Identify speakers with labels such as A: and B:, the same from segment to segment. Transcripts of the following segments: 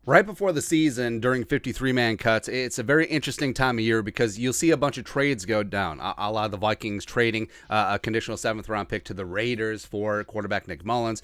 A: Right before the season, during 53-man cuts, it's a very interesting time of year because you'll see a bunch of trades go down. A la the Vikings trading a conditional seventh-round pick to the Raiders for quarterback Nick Mullins.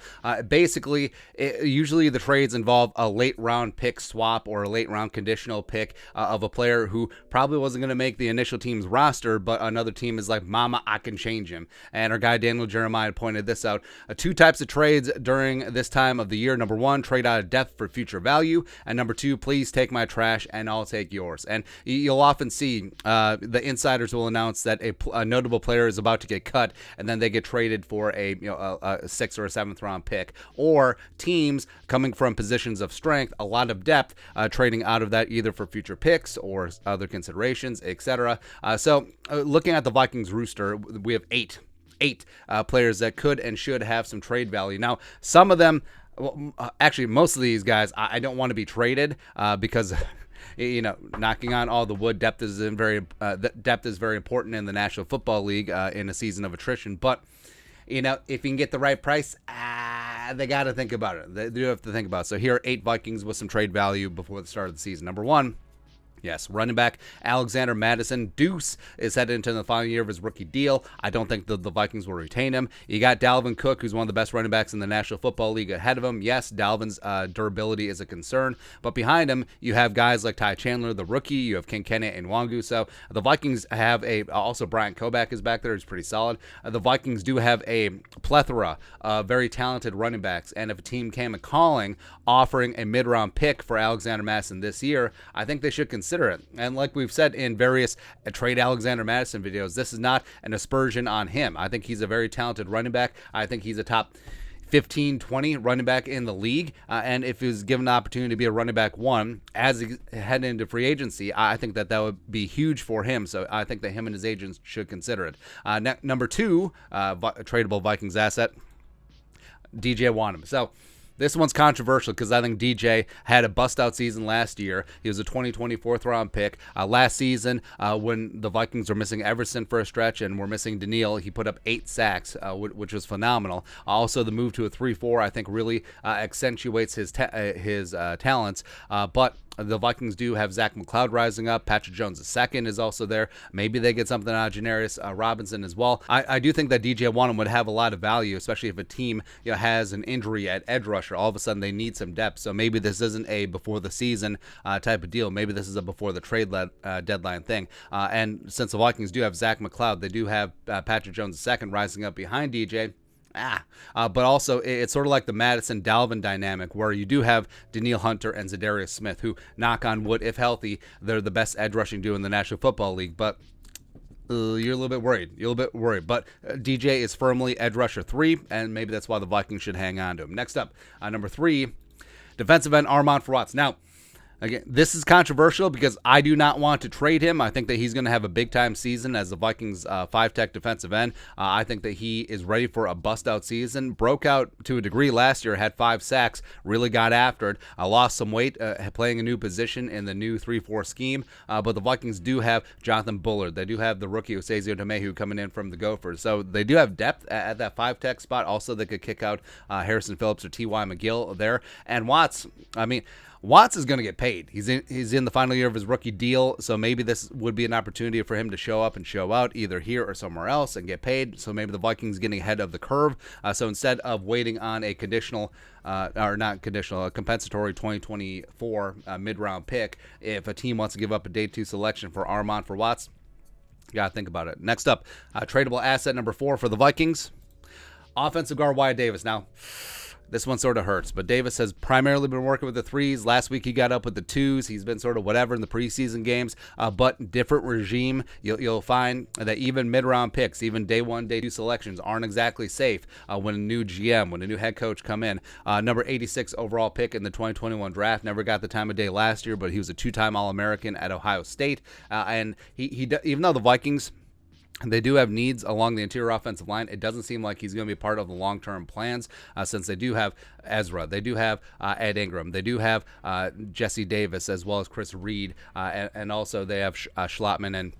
A: Usually the trades involve a late-round pick swap or a late-round conditional pick of a player who probably wasn't going to make the initial team's roster, but another team is like, mama, I can change him. And our guy Daniel Jeremiah pointed this out. Two types of trades during this time of the year. Number one, trade out of depth for future value. And number two, please take my trash and I'll take yours. And you'll often see the insiders will announce that a notable player is about to get cut, and then they get traded for a sixth or a seventh round pick. Or teams coming from positions of strength, a lot of depth, trading out of that either for future picks or other considerations, etc. Looking at the Vikings roster, we have eight players that could and should have some trade value. Now, some of them. Well, actually, most of these guys, I don't want to be traded because, knocking on all the wood, depth is very important in the National Football League in a season of attrition. But, if you can get the right price, they got to think about it. They do have to think about it. So here are 8 Vikings with some trade value before the start of the season. Number one. Yes, running back Alexander Mattison. Deuce is headed into the final year of his rookie deal. I don't think the Vikings will retain him. You got Dalvin Cook, who's one of the best running backs in the National Football League, ahead of him. Yes, Dalvin's durability is a concern, but behind him, you have guys like Ty Chandler, the rookie. You have Kinkenna and Nwangu. So the Vikings have also Brian Koback is back there. He's pretty solid. The Vikings do have a plethora of very talented running backs, and if a team came a calling offering a mid-round pick for Alexander Mattison this year, I think they should consider it. And like we've said in various trade Alexander Mattison videos, this is not an aspersion on him. I think he's a very talented running back. I think he's a top 15, 20 running back in the league. And if he was given the opportunity to be a running back one as he head into free agency, I think that would be huge for him. So I think that him and his agents should consider it. Number two, tradable Vikings asset, DJ Wanham. So this one's controversial because I think DJ had a bust-out season last year. He was a 2020 fourth-round pick. Last season, when the Vikings were missing Everson for a stretch and were missing Daniil, he put up 8 sacks, which was phenomenal. Also, the move to a 3-4, I think, really accentuates his talents. But the Vikings do have Zach McLeod rising up. Patrick Jones II is also there. Maybe they get something out of Janarius Robinson as well. I do think that DJ Wanham would have a lot of value, especially if a team has an injury at edge rusher. All of a sudden, they need some depth. So maybe this isn't a before the season type of deal. Maybe this is a before the trade deadline thing. And since the Vikings do have Zach McLeod, they do have Patrick Jones II rising up behind DJ. But also it's sort of like the Mattison-Dalvin dynamic where you do have Daniil Hunter and Zadarius Smith, who, knock on wood, if healthy, they're the best edge rushing duo in the National Football League. But you're a little bit worried. But DJ is firmly edge rusher 3, and maybe that's why the Vikings should hang on to him. Next up, number 3, defensive end Armand Watts. Now, again, this is controversial because I do not want to trade him. I think that he's going to have a big-time season as the Vikings 5-tech defensive end. I think that he is ready for a bust-out season. Broke out to a degree last year, had 5 sacks, really got after it. Lost some weight, playing a new position in the new 3-4 scheme. But the Vikings do have Jonathan Bullard. They do have the rookie Osazio Domehu coming in from the Gophers. So they do have depth at that 5-tech spot. Also, they could kick out Harrison Phillips or T.Y. McGill there. And Watts is going to get paid. He's in the final year of his rookie deal, so maybe this would be an opportunity for him to show up and show out either here or somewhere else and get paid. So maybe the Vikings getting ahead of the curve. So instead of waiting on a compensatory 2024 mid-round pick, if a team wants to give up a day 2 selection for Armand for Watts, you got to think about it. Next up, tradable asset number 4 for the Vikings, offensive guard Wyatt Davis. Now, this one sort of hurts, but Davis has primarily been working with the 3s. Last week he got up with the 2s. He's been sort of whatever in the preseason games, but different regime. You'll find that even mid-round picks, even day 1, day 2 selections aren't exactly safe when a new GM, when a new head coach come in. Number 86 overall pick in the 2021 draft. Never got the time of day last year, but he was a 2-time All-American at Ohio State. And he even though the Vikings, they do have needs along the interior offensive line, it doesn't seem like he's going to be part of the long-term plans since they do have Ezra. They do have Ed Ingram. They do have Jesse Davis as well as Chris Reed. And also they have Schlottman and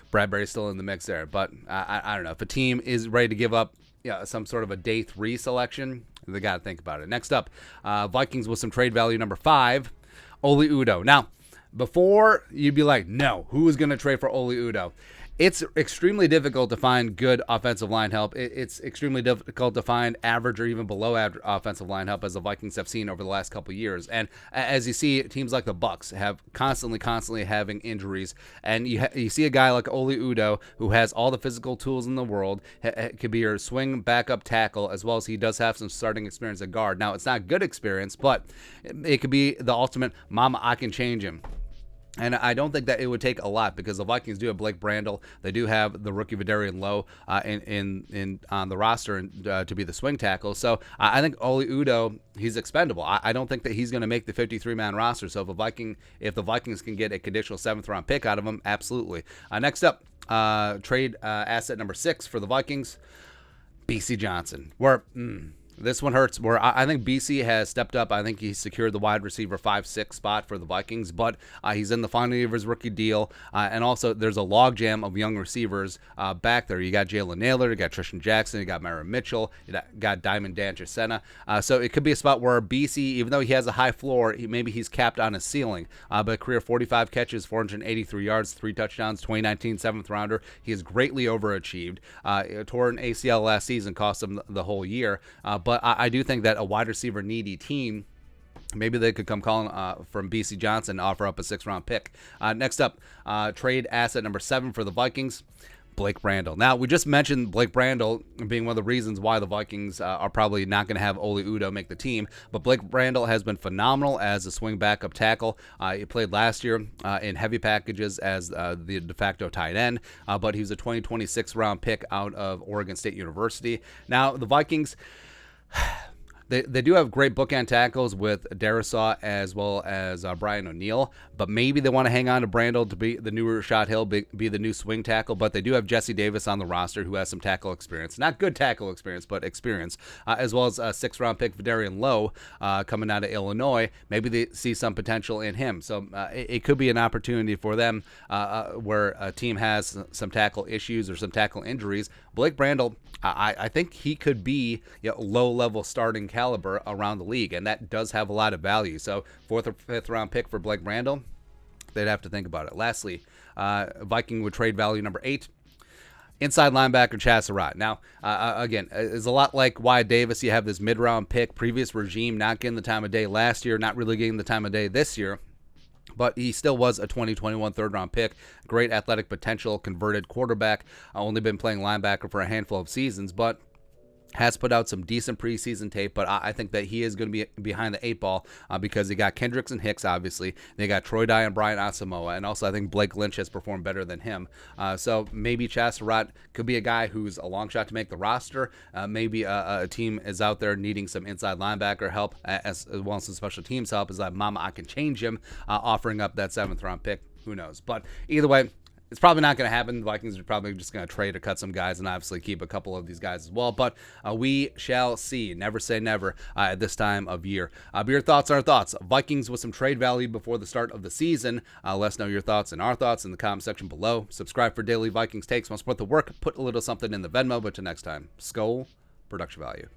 A: Bradbury still in the mix there. But I don't know. If a team is ready to give up some sort of a day 3 selection, they got to think about it. Next up, Vikings with some trade value number 5. Oli Udoh. Now, before you'd be like, no, who is going to trade for Oli Udoh? It's extremely difficult to find good offensive line help. It's extremely difficult to find average or even below average offensive line help, as the Vikings have seen over the last couple of years. And as you see, teams like the Bucs have constantly having injuries. And you see a guy like Oli Udoh, who has all the physical tools in the world, could be your swing backup tackle, as well as he does have some starting experience at guard. Now, it's not good experience, but it could be the ultimate mama, I can change him. And I don't think that it would take a lot, because the Vikings do have Blake Brandel. They do have the rookie Vidarian Lowe on the roster to be the swing tackle. So I think Oli Udoh, he's expendable. I don't think that he's going to make the 53-man roster. So if the Vikings can get a conditional 7th-round pick out of him, absolutely. Next up, trade asset number 6 for the Vikings, BC Johnson. This one hurts. Where I think BC has stepped up. I think he secured the wide receiver 5-6 spot for the Vikings, but he's in the final year of his rookie deal. And also, there's a logjam of young receivers back there. You got Jalen Naylor, you got Tristan Jackson, you got Myron Mitchell, you got Diamond Dan Chisena. So it could be a spot where BC, even though he has a high floor, maybe he's capped on his ceiling. But career 45 catches, 483 yards, 3 touchdowns, 2019 7th rounder. He has greatly overachieved. Tore an ACL last season, cost him the whole year. But I do think that a wide receiver needy team, maybe they could come calling from BC Johnson and offer up a 6th-round pick. Next up, trade asset number 7 for the Vikings, Blake Brandel. Now, we just mentioned Blake Brandel being one of the reasons why the Vikings are probably not going to have Oli Udoh make the team, but Blake Brandel has been phenomenal as a swing backup tackle. He played last year in heavy packages as the de facto tight end, but he was a 2026 round pick out of Oregon State University. Now, the Vikings, They do have great bookend tackles with Darisaw as well as Brian O'Neill, but maybe they want to hang on to Brandel to be the new Rashad Hill, be the new swing tackle. But they do have Jesse Davis on the roster, who has some tackle experience. Not good tackle experience, but experience, as well as a 6th-round pick Vidarian Lowe coming out of Illinois. Maybe they see some potential in him. So it could be an opportunity for them where a team has some tackle issues or some tackle injuries. Blake Brandel, I think he could be low-level starting caliber around the league, and that does have a lot of value. So 4th or 5th-round pick for Blake Brandel, they'd have to think about it. Lastly, Viking would trade value number 8. Inside linebacker Chaz Surratt. Now, again, it's a lot like Wyatt Davis. You have this mid-round pick, previous regime not getting the time of day last year, not really getting the time of day this year. But he still was a 2021 third-round pick. Great athletic potential, converted quarterback. Only been playing linebacker for a handful of seasons, but has put out some decent preseason tape. But I think that he is going to be behind the 8 ball because they got Kendricks and Hicks, obviously. They got Troy Dye and Brian Asamoah. And also I think Blake Lynch has performed better than him. So maybe Chaz Surratt could be a guy who's a long shot to make the roster. Maybe a team is out there needing some inside linebacker help as well as some special teams help. Is like, mama, I can change him, offering up that 7th-round pick. Who knows? But either way, it's probably not going to happen. The Vikings are probably just going to trade or cut some guys and obviously keep a couple of these guys as well. But we shall see. Never say never at this time of year. But your thoughts are our thoughts. Vikings with some trade value before the start of the season. Let us know your thoughts and our thoughts in the comment section below. Subscribe for daily Vikings takes. Want to support the work? Put a little something in the Venmo. But till next time, Skol, production value.